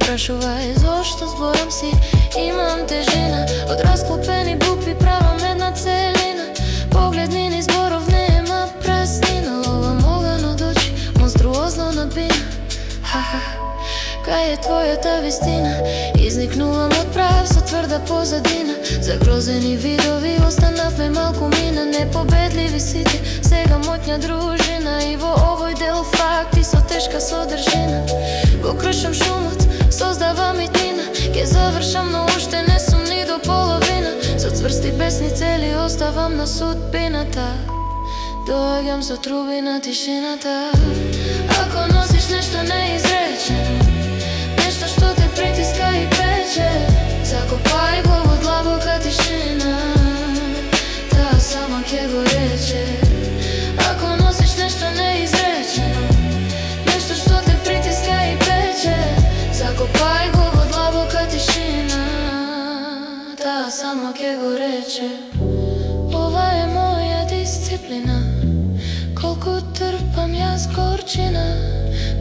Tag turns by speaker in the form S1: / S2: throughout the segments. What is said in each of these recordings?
S1: прашувај зошто зборам си. Имам тежина од расклопени букви, правам една целина. Погледни низ зборов нема празнина. Ловам оган од очи, монструозно надбина. Ха-ха, кај е твојата вистина? Изникнувам од прав со тврда позадина. Загрозени видови, останавме малку мина. Непобедливи сите, сега моќна дружина. И во овој дел факти со тешка содржина. Го кршам шумот, создавам итнина. Ке завршам, но уште не сум ни до половина. Со цврсти песни цели оставам на судбината. Доаѓам со труби на тишината. Ако носиш нешто неизречено, нешто што те притиска и пече, закопај го во длабока тишина. Таа сама ќе го рече. Ако носиш нешто неизречено, нешто што те притиска и пече, закопај го во длабока тишина. Таа сама ќе го рече. Ова е моја дисциплина. Колку трпам јас горчина,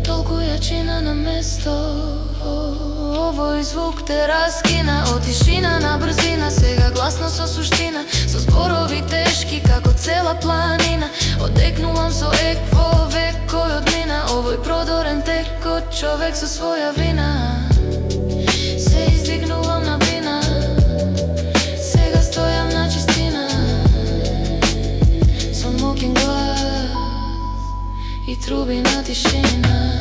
S1: толку јачина на место. Овој звук те раскина. Од тишина на брзина, сега гласно со суштина. Со зборови тешки како цела планина. Одекнувам со ек во векој одмина. Овој продорен тек од човек со своја вина. Се издигнувам на бина, сега стојам на чистина. Со моќен глас и труби на тишина.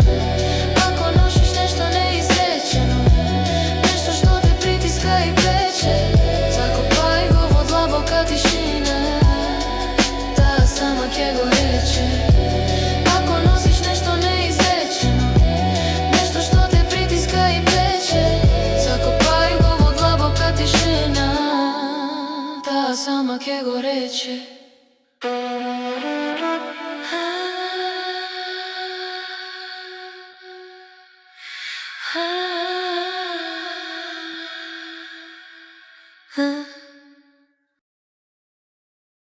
S1: Ако носиш нешто неизречено, нешто што те притиска и пече, закопај го во длабока тишина. Таа сама ќе го рече. Ако носиш нешто неизречено, нешто што те притиска и пече, закопај го во длабока тишина. Таа сама ќе го рече. Huh?